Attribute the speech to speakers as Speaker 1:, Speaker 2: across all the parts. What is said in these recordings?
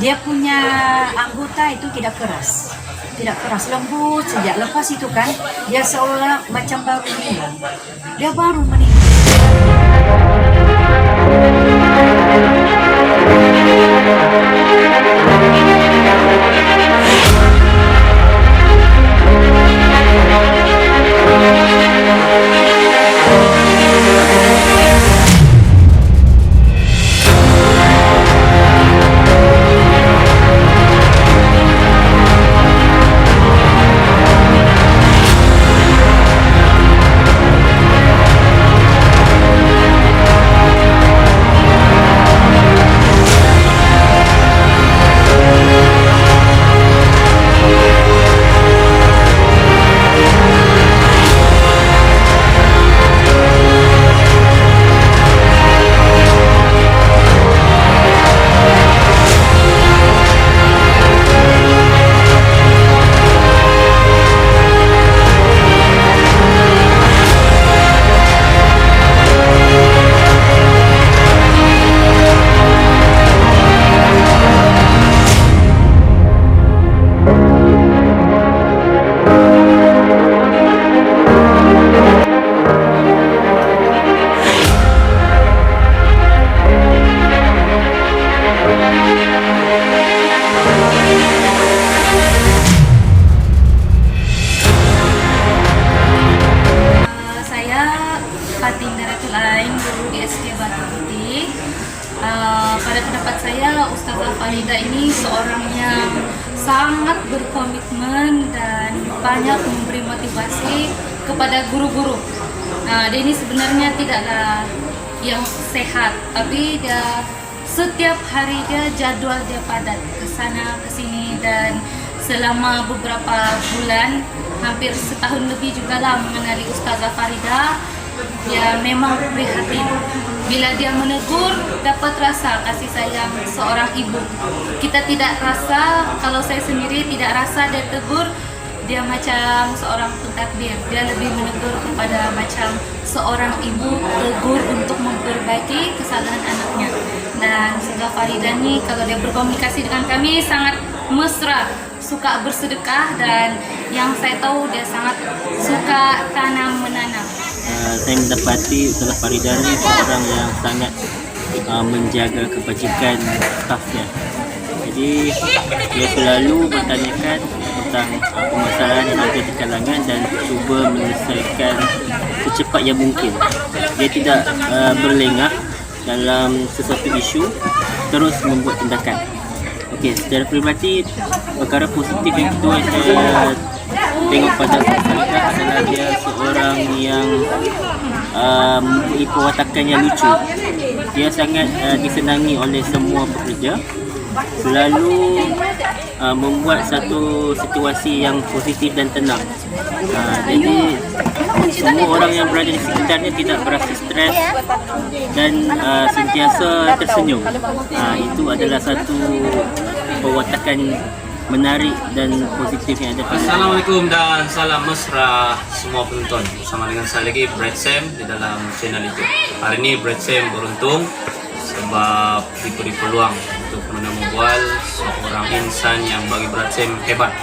Speaker 1: dia punya anggota itu tidak keras, lembut sejak lepas itu kan dia seolah macam baru meninggal, dia baru meninggal. Guru di SD Batu Putih. Pada pendapat saya, Ustazah Farida ini seorang yang sangat berkomitmen dan banyak memberi motivasi kepada guru-guru. Dia ini sebenarnya tidaklah yang sehat, tapi dia setiap hari jadwal dia padat ke sana ke sini, dan selama beberapa bulan, hampir setahun lebih juga lah mengenali Ustazah Farida. Dia memang prihatin. Bila dia menegur, dapat rasa kasih sayang seorang ibu. Kita tidak rasa, kalau saya sendiri tidak rasa dia tegur, dia macam seorang pentadbir. Dia lebih menegur kepada macam seorang ibu, tegur untuk memperbaiki kesalahan anaknya. Dan Ustazah Farida ni kalau dia berkomunikasi dengan kami sangat mesra, suka bersedekah, dan yang saya tahu dia sangat suka tanam-menanam.
Speaker 2: Saya mendapati Ustazah Farida ni seorang yang sangat menjaga kebajikan stafnya. Jadi dia selalu bertanyakan tentang permasalahan yang ada di kalangan dan cuba menyelesaikan secepat yang mungkin. Dia tidak berlengah dalam sesuatu isu, terus membuat tindakan. Okey, secara peribadi, perkara positif yang kedua saya tengok pada Farida adalah dia seorang yang mempunyai perwatakan yang lucu. Dia sangat disenangi oleh semua pekerja, selalu membuat satu situasi yang positif dan tenang. Jadi semua orang yang berada di sekitarnya tidak berasa stres dan sentiasa tersenyum. Itu adalah satu perwatakan menarik dan positif yang ada.
Speaker 3: Assalamualaikum dan salam mesra semua penonton. Bersama dengan saya lagi Brad Sam di dalam channel itu. Hari ini Brad Sam beruntung sebab diberi peluang untuk menemubual seorang insan yang bagi Brad Sam hebat.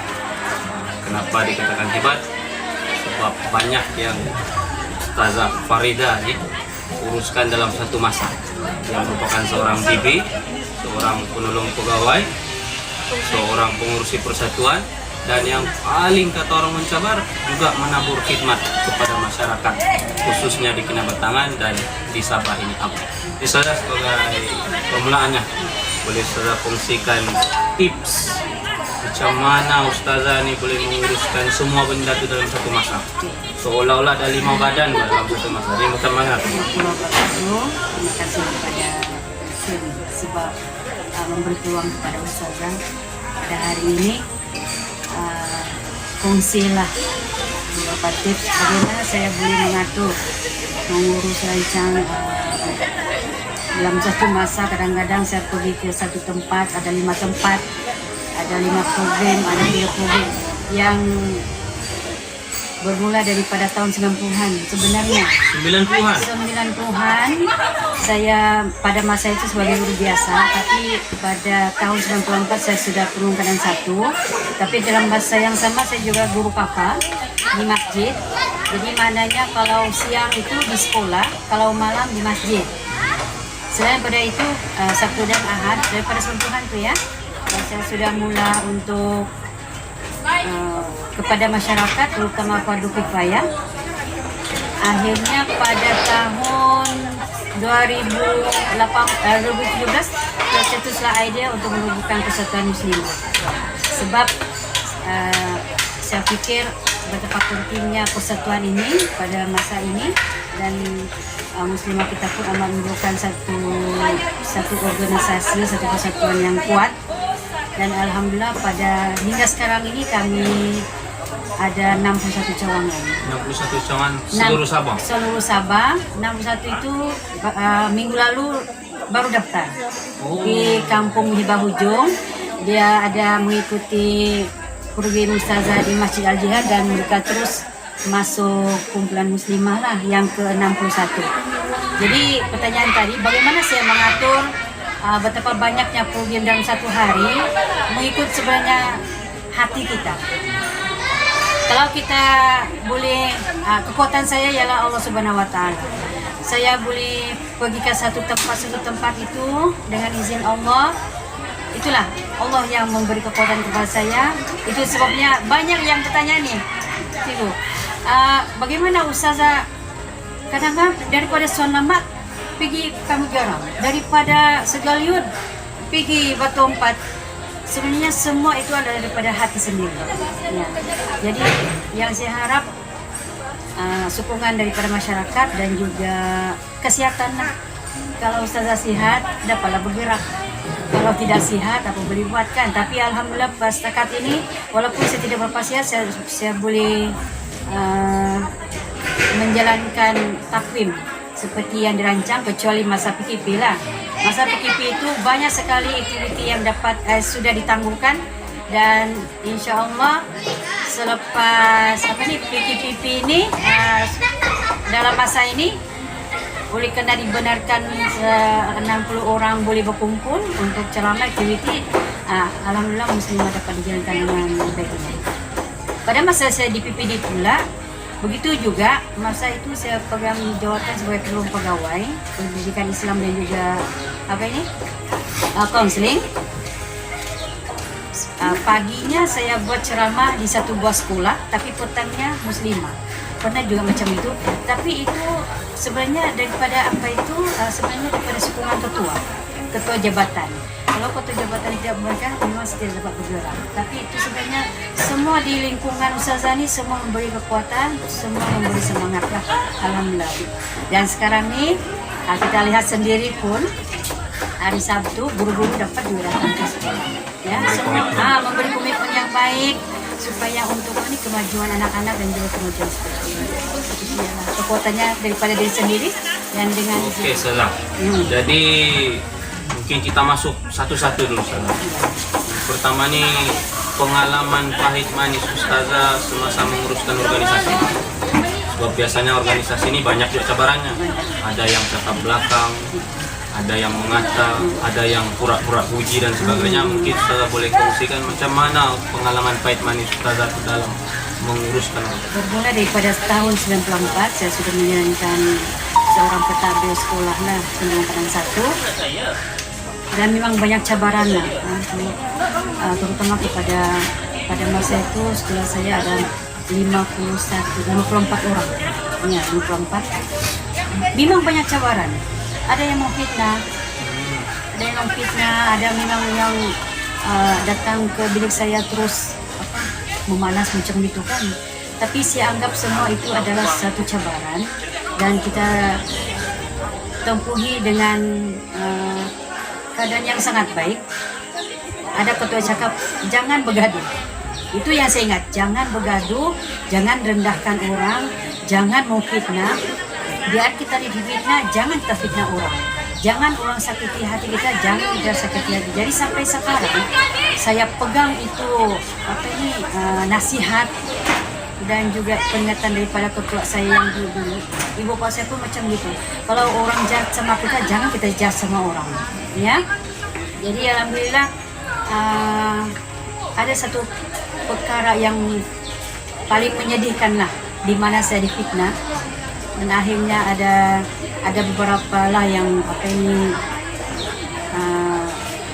Speaker 3: Kenapa dikatakan hebat? Sebab banyak yang Ustazah Farida ni uruskan dalam satu masa. Yang merupakan seorang DB, seorang penolong pegawai, seorang pengurusi persatuan, dan yang paling kata orang mencabar juga menabur khidmat kepada masyarakat, khususnya di Kinabatangan dan di Sabah ini. Jadi saya sebagai permulaannya boleh saya kongsikan tips macam mana Ustazah ni boleh menguruskan semua benda itu dalam satu masa, seolah-olah ada 5 badan dalam satu masa. Jadi macam mana?
Speaker 1: Terima kasih kepada Sam sebab memberi peluang kepada Ustazah pada hari ini. Kongsilah beberapa tips bagaimana saya boleh mengatur mengurus rancang dalam satu masa. Kadang-kadang saya pergi ke satu tempat, ada 5 tempat, ada 5 program, ada 3 program yang
Speaker 4: bermula daripada tahun 90-an sebenarnya.
Speaker 3: 90-an.
Speaker 4: 90-an saya pada masa itu sebagai guru biasa, tapi pada tahun 94 saya sudah turun keadaan 1. Tapi dalam masa yang sama saya juga guru papa di masjid. Jadi maknanya kalau siang itu di sekolah, kalau malam di masjid. Selain pada itu Sabtu dan Ahad daripada 90-an tuh ya, saya sudah mula untuk kepada masyarakat terutama fardu kifayah. Akhirnya pada tahun 2017 tercetuslah ide untuk menumbuhkan Persatuan Muslim. Sebab saya pikir betapa pentingnya persatuan ini pada masa ini, dan muslimah kita pun amat memerlukan satu organisasi, satu persatuan yang kuat. Dan alhamdulillah pada hingga sekarang ini kami ada 61 cawangan.
Speaker 3: 61 cawangan seluruh Sabah.
Speaker 4: Seluruh Sabah. 61 itu minggu lalu baru daftar di Kampung Hibah Hujung. Dia ada mengikuti program Ustazah di Masjid Al-Jihad dan mereka terus masuk kumpulan muslimah lah yang ke-61. Jadi pertanyaan tadi, bagaimana saya mengatur betapa banyaknya program dalam satu hari mengikut sebenarnya hati kita. Kalau kita boleh, kekuatan saya ialah Allah Subhanahu Wa Taala. Saya boleh pergi ke satu tempat itu dengan izin Allah. Itulah Allah yang memberi kekuatan kepada saya. Itu sebabnya banyak yang bertanya nih, bagaimana Ustazah kadang-kadang daripada Sonamak pergi Kami Garam, daripada Segaliud pergi Batu Empat. Sebenarnya semua itu adalah daripada hati sendiri. Ya. Jadi yang saya harap sokongan daripada masyarakat dan juga kesehatan. Kalau Ustazah sihat, dapatlah bergerak. Kalau tidak sihat, apa boleh buat kan? Tapi alhamdulillah setakat ini, walaupun saya tidak berpasiat, saya boleh menjalankan takwim seperti yang dirancang, kecuali masa PKP lah. Masa PKP itu banyak sekali aktiviti yang dapat sudah ditangguhkan, dan insya Allah selepas PKP ini dalam masa ini oleh kerana dibenarkan 60 orang boleh berkumpul untuk ceramah aktiviti, alhamdulillah muslimah dapat dijalankan dengan baik. Pada masa saya di PPD pula, begitu juga masa itu saya pegang jawatan sebagai peluang pegawai pendidikan Islam dan juga kaunseling. Paginya saya buat ceramah di satu buah sekolah, tapi petangnya muslimah. Pernah juga macam itu, tapi itu sebenarnya daripada sebenarnya daripada sokongan ketua jabatan. Kalau ketua jabatan tidak memberikan, memang saya tidak dapat bergerak. Tapi itu sebenarnya semua di lingkungan Ustazah ini semua memberi kekuatan, semua memberi semangat lah, alhamdulillah. Dan sekarang ni kita lihat sendiri pun hari Sabtu guru-guru dapat juga datang ke sekolah. Ya, semua memberi komitmen yang baik supaya untuk kemajuan anak-anak dan juga kemajuan sekolah. Kekuatannya daripada diri sendiri dan dengan
Speaker 3: Salah. Jadi mungkin kita masuk satu-satu dulu Salah. Pertama nih, pengalaman pahit manis Ustazah semasa menguruskan organisasi. Sebab biasanya organisasi ini banyak juga cabarannya. Ada yang cakap belakang, ada yang mengata, ada yang pura-pura puji dan sebagainya. Mungkin Ustazah boleh kongsikan macam mana pengalaman pahit manis Ustazah dalam menguruskan.
Speaker 4: Bermula daripada tahun 94 saya sudah menjalankan seorang pentadbir sekolah lah, pendidikan 1, dan memang banyak cabaran lah, terutama pada masa itu sekolah saya ada 54 orang, ya 54. Memang banyak cabaran. Ada yang mau fitnah, ada memang yang datang ke bilik saya terus memanas macam itu kan. Tapi saya anggap semua itu adalah satu cabaran dan kita tempuhi dengan keadaan yang sangat baik. Ada ketua cakap, jangan bergaduh. Itu yang saya ingat, jangan bergaduh, jangan rendahkan orang, jangan mau fitnah. Biar kita difitnah, jangan kita fitnah orang. Jangan orang sakiti hati kita, jangan kita sakiti hati. Jadi sampai sekarang saya pegang itu nasihat dan juga peringatan daripada ketua saya yang dulu. Ibu bapak saya pun macam gitu. Kalau orang jahat sama kita, jangan kita jahat sama orang. Ya. Jadi alhamdulillah ada satu perkara yang paling menyedihkan lah, di mana saya difitnah dan akhirnya ada beberapa lah yang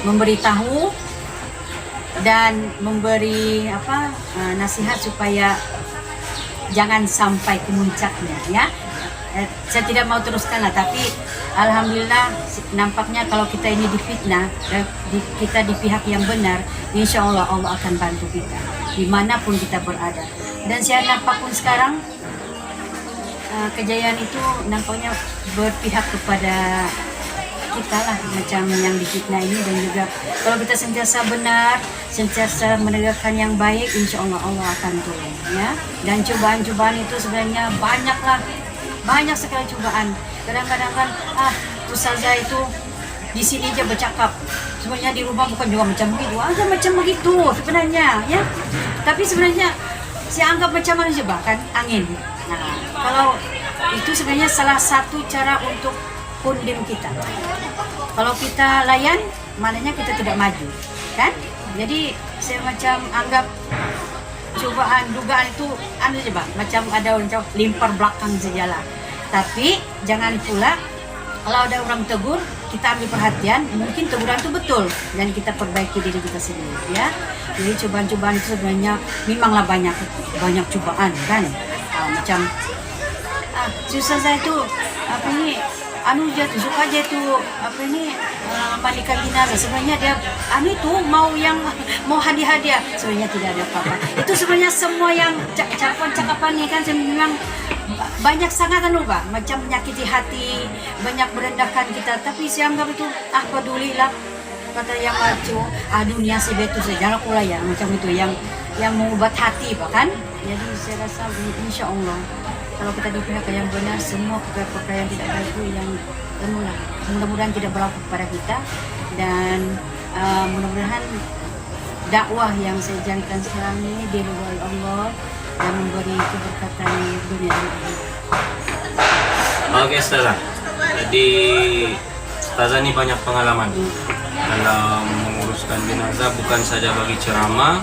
Speaker 4: memberitahu dan memberi nasihat supaya jangan sampai ke puncaknya, ya. Saya tidak mau teruskan lah, tapi alhamdulillah nampaknya kalau kita ini difitnah dan kita di pihak yang benar, insya Allah Allah akan bantu kita dimanapun kita berada. Dan saya nampak pun sekarang kejayaan itu nampaknya berpihak kepada kita lah, macam yang difitnah ini. Dan juga kalau kita sentiasa benar, sentiasa menegakkan yang baik, insya Allah Allah akan tolong, ya. Dan cobaan-cobaan itu sebenarnya banyak sekali cobaan. Kadang-kadang kan ustazah itu di sini aja bercakap, sebenarnya di rumah bukan juga macam begitu, macam begitu sebenarnya, ya. Tapi sebenarnya saya anggap macam mana coba kan, angin. Nah, kalau itu sebenarnya salah satu cara untuk pundim kita. Kalau kita layan, maknanya kita tidak maju, kan? Jadi saya macam anggap cobaan, dugaan itu coba macam ada orang cakap limpar belakang sajalah. Tapi jangan pula kalau ada orang tegur, kita ambil perhatian, mungkin teguran itu betul dan kita perbaiki diri kita sendiri, ya. Jadi cobaan-cobaan itu sebenarnya memanglah banyak cobaan kan. Macam susah saya itu suka aja itu mandikan jenazah. Sebenarnya dia itu mau hadiah sebenarnya tidak ada apa-apa. Itu sebenarnya semua yang cakapan ini kan memang banyak sangat macam menyakiti hati, banyak merendahkan kita. Tapi saya anggap itu pedulilah, kata yang macu, dunia si betul saja pula ya, macam itu yang mengubat hati bahkan. Jadi saya rasa insya Allah kalau kita di pihak yang benar, semua perkara yang tidak baik itu yang mudah-mudahan tidak berlaku kepada kita. Dan mudah-mudahan dakwah yang saya jalankan sekarang ini diridhoi Allah dan memberi keberkatan dunia dan akhirat.
Speaker 3: Oke, Ustazah. Jadi Ustazah ini banyak pengalaman dalam menguruskan jenazah, bukan saja bagi ceramah,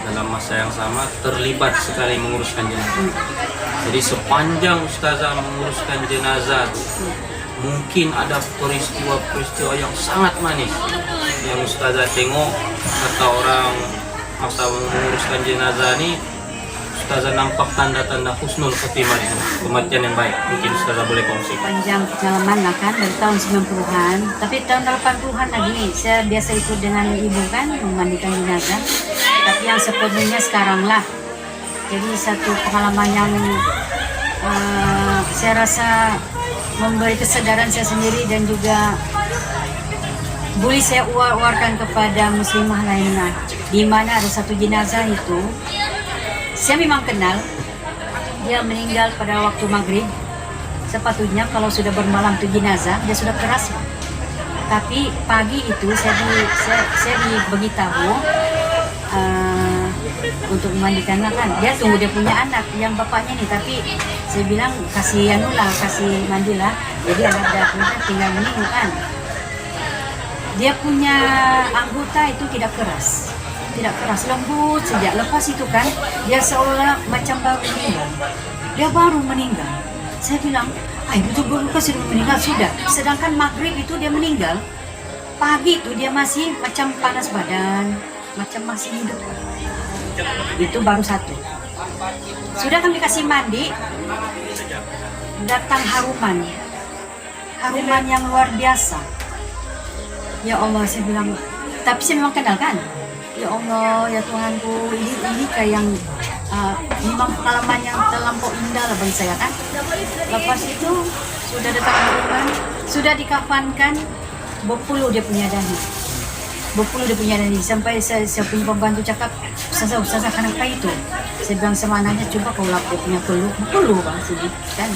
Speaker 3: dalam masa yang sama terlibat sekali menguruskan jenazah. Jadi sepanjang Ustazah menguruskan jenazah, mungkin ada peristiwa-peristiwa yang sangat manis yang Ustazah tengok, kata orang masa menguruskan jenazah ini Ustazah nampak tanda-tanda husnul khotimah, kematian yang baik. Mungkin Ustazah boleh kongsi.
Speaker 4: Panjang pengalaman lah kan dari tahun 90-an, tapi tahun 80-an lagi saya biasa ikut dengan ibu kan memandikan jenazah. Tapi yang sepenuhnya sekarang lah. Jadi satu pengalaman yang saya rasa memberi kesadaran saya sendiri dan juga boleh saya uar-uarkan kepada muslimah lainnya. Di mana ada satu jenazah itu, saya memang kenal, dia meninggal pada waktu maghrib. Sepatutnya kalau sudah bermalam tu jenazah, dia sudah keras. Tapi pagi itu saya diberitahu untuk memandikannya kan. Dia tunggu dia punya anak yang bapaknya nih, tapi saya bilang kasih mandilah. Jadi anak dia tinggal menunggu kan. Dia punya anggota itu tidak keras, lembut saja. Lepas itu kan dia seolah macam baru meninggal. Saya bilang, betul sudah meninggal sudah. Sedangkan maghrib itu dia meninggal, pagi itu dia masih macam panas badan, macam masih hidup. Itu baru satu. Sudah kami kasih mandi, datang haruman yang luar biasa. Ya Allah, saya bilang, tapi saya memang kenal kan. Ya Allah, ya Tuhanku, ini kayak yang memang pengalaman yang terlampau indah lah bagi saya kan. Lepas itu sudah datang haruman, sudah dikafankan, berpuluh dia punya dani. Sampai saya punya pembantu cakap, Ustazah kenapa itu? Saya bilang sama anaknya, coba kau lap dia punya peluh bang sini kan.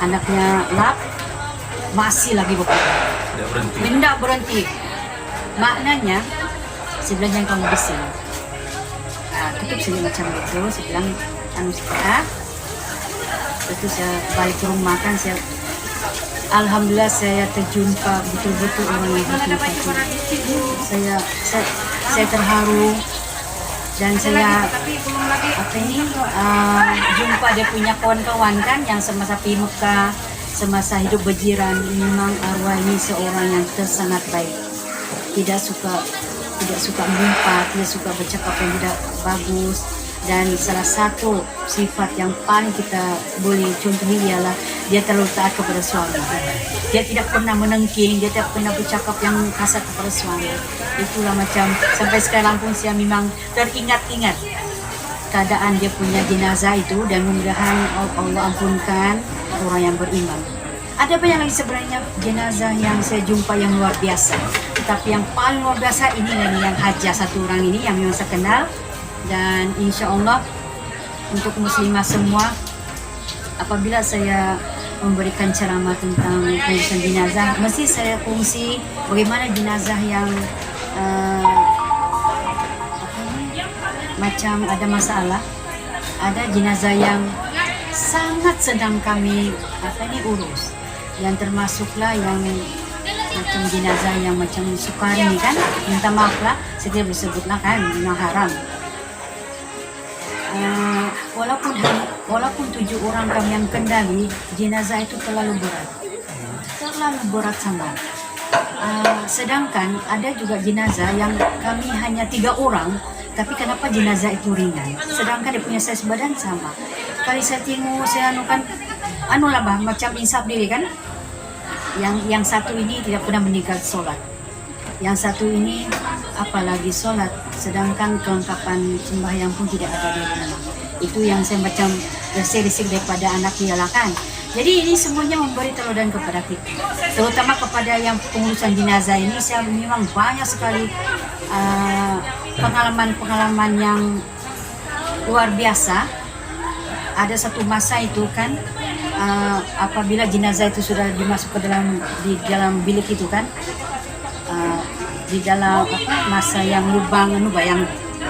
Speaker 4: Anaknya lap, masih lagi berpuluh. Tidak berhenti. Maknanya saya bilang jangan kamu bising. Tutup saja macam itu. Saya bilang Ustaz. Terus saya balik ke rumah kan, alhamdulillah saya terjumpa betul-betul orang yang hati. Saya terharu dan saya jumpa dia punya kawan-kawan kan yang semasa pergi Mekah, semasa hidup berjiran. Memang arwah ini seorang yang sangat baik, tidak suka mengumpat, tidak suka bercakap yang tidak bagus. Dan salah satu sifat yang paling kita boleh contohi ialah dia terlalu taat kepada suami. Dia tidak pernah menengking, dia tidak pernah bercakap yang kasar kepada suami. Itulah macam sampai sekarang pun saya memang teringat-ingat keadaan dia punya jenazah itu, dan mudah-mudahan Allah ampunkan orang yang beriman. Ada banyak lagi sebenarnya jenazah yang saya jumpa yang luar biasa. Tetapi yang paling luar biasa ini yang Hajah satu orang ini yang memang saya kenal. Dan insya Allah untuk muslimah semua, apabila saya memberikan ceramah tentang pengurusan jenazah, mesti saya kongsi bagaimana jenazah yang macam ada masalah, ada jenazah yang sangat sedang kami urus, yang termasuklah yang macam jenazah yang macam Sukarni kan, minta maaf lah, saya tidak bersebutlah kan, memang haram. Walaupun 7 orang kami yang kendali, jenazah itu terlalu berat sangat. Sedangkan ada juga jenazah yang kami hanya 3 orang, tapi kenapa jenazah itu ringan? Sedangkan dia punya size badan sama. Kali saya tengok, saya macam insaf diri kan. Yang satu ini tidak pernah meninggal sholat. Yang satu ini apalagi sholat, sedangkan kelengkapan sembahyang pun tidak ada di rumah. Itu yang saya macam risik daripada anak dia lah kan. Jadi ini semuanya memberi teladan kepada kita, terutama kepada yang pengurusan jenazah ini. Saya memang banyak sekali pengalaman yang luar biasa. Ada satu masa itu kan, apabila jenazah itu sudah dimasuk ke dalam bilik itu kan, di dalam masa yang lubang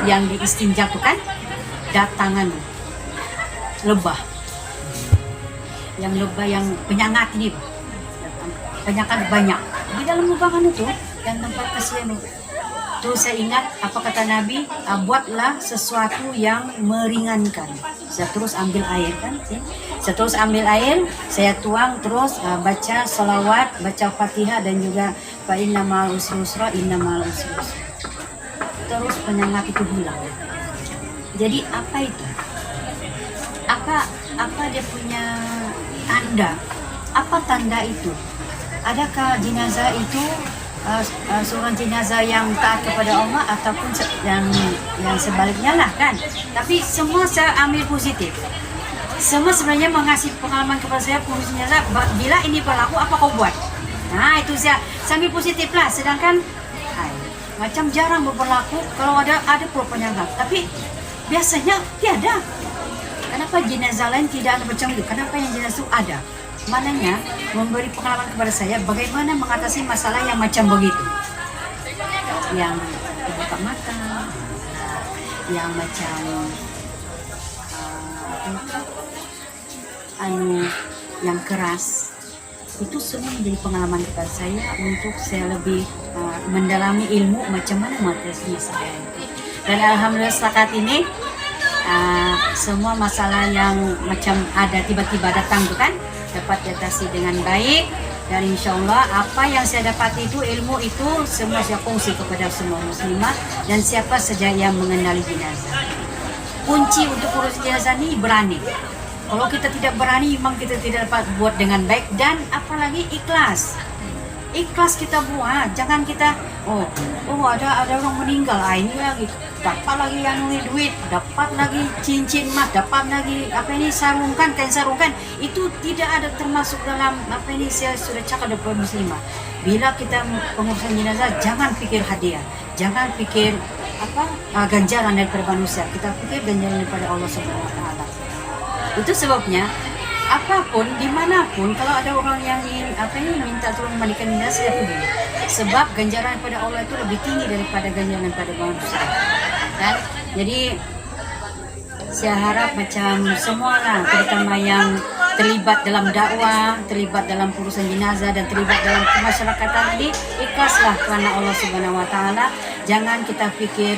Speaker 4: yang diistinja itu kan, datangan lebah yang penyangat ini, penyangat banyak di dalam lubangan itu dan tempat kasihan itu. Terus saya ingat apa kata Nabi, buatlah sesuatu yang meringankan. Saya terus ambil air kan, saya tuang, terus baca salawat, baca Fatihah, dan juga fa inna ma'al usri yusra, inna ma'al usri yusra. Terus penyengat itu hilang. Jadi apa itu? Apa dia punya tanda? Apa tanda itu? Adakah jenazah itu seorang jenazah yang taat kepada Allah ataupun yang sebaliknya lah kan? Tapi semua saya ambil positif. Semua sebenarnya mengasih pengalaman kepada saya, pengurus jenazah, bila ini berlaku apa kau buat? Nah itu saya ambil positif lah. Sedangkan macam jarang berlaku. Kalau ada pula penyangat, tapi biasanya tiada. Kenapa jenazah lain tidak ada macam itu? Kenapa yang jenazah itu ada? Mananya memberi pengalaman kepada saya bagaimana mengatasi masalah yang macam begitu, yang terbuka mata, yang macam yang keras. Itu semua menjadi pengalaman kepada saya untuk saya lebih mendalami ilmu macam mana mengatasi masalah itu. Dan alhamdulillah setakat ini semua masalah yang macam ada tiba-tiba datang tu kan, dapat diatasi dengan baik. Dan insya Allah apa yang saya dapat itu, ilmu itu semua saya kongsi kepada semua muslimah dan siapa saja yang mengenali jenazah. Kunci untuk urus jenazah ini berani. Kalau kita tidak berani, memang kita tidak dapat buat dengan baik. Dan apalagi ikhlas. Ikhlas kita buat, jangan kita ada orang meninggal, ini lagi dapat lagi yang duit, dapat lagi cincin emas, dapat lagi sarungkan, kain sarungkan. Itu tidak ada termasuk dalam saya sudah cakap kepada muslimah. Bila kita pengurusan jenazah, jangan pikir hadiah, jangan pikir ganjaran daripada manusia, kita pikir ganjaran daripada Allah Subhanahu Wa Taala. Itu sebabnya apapun, dimanapun, kalau ada orang yang ingin minta tolong memandikan jenazah, saya peduli. Sebab ganjaran pada Allah itu lebih tinggi daripada ganjaran pada manusia. Kan? Jadi saya harap macam semua lah, terutama yang terlibat dalam dakwah, terlibat dalam urusan jenazah dan terlibat dalam kemasyarakatan tadi, ikhlaslah kerana Allah Subhanahu Wa Taala. Jangan kita fikir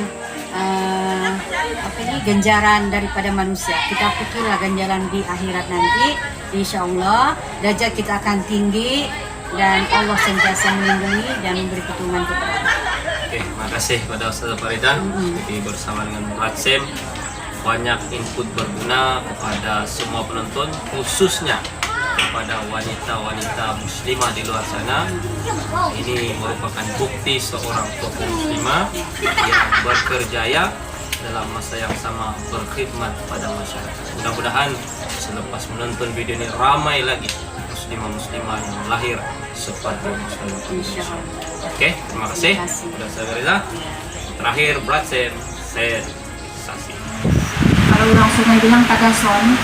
Speaker 4: ganjaran daripada manusia. Kita fikirlah ganjaran di akhirat nanti. Insya Allah derajat kita akan tinggi dan Allah sentiasa melindungi dan memberi pertolongan kepada kita.
Speaker 3: Oke, makasih pada Ustazah Farida. Jadi bersama dengan Brad Sam banyak input berguna kepada semua penonton, khususnya kepada wanita-wanita muslimah di luar sana. Ini merupakan bukti seorang tokoh muslimah yang berkerjaya dalam masa yang sama berkhidmat pada masyarakat. Mudah-mudahan selepas menonton video ini ramai lagi muslimah-muslimah yang lahir seperti Ustazah Farida. Oke, terima kasih. Sudah saya Farida. Terakhir Brad Sam, saya saksi.
Speaker 5: Kalau orang Sungai bilang tagason,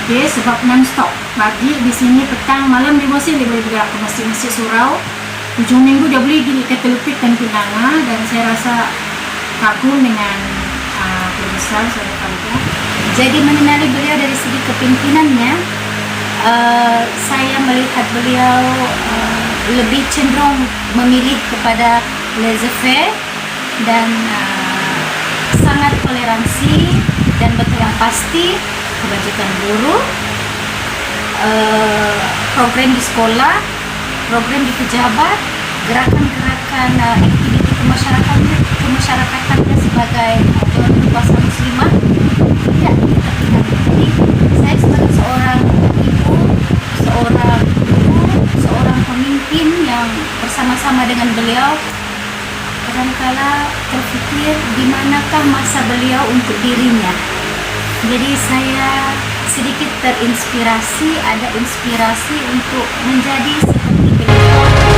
Speaker 5: okay, sebab non-stop. Pagi di sini, petang, malam dia masih boleh bergerak ke masjid-masjid surau. Hujung minggu dia boleh pergi ke Telukit dan Pinanga, dan saya rasa kagum dengan besar Ustazah Farida.
Speaker 1: Jadi mengenali beliau dari segi kepimpinannya, saya melihat beliau lebih cenderung memilih kepada laissez-faire dan sangat toleransi dan betul yang pasti kebajikan buruh, program di sekolah, program di pejabat, gerakan-gerakan aktiviti kemasyarakatan sebagai kuasa muslimah tidak tertinggal. Jadi saya sebagai seorang ibu, seorang guru, seorang pemimpin yang bersama-sama dengan beliau, kadang-kala terfikir di manakah masa beliau untuk dirinya. Jadi saya sedikit terinspirasi, ada inspirasi untuk menjadi seperti beliau.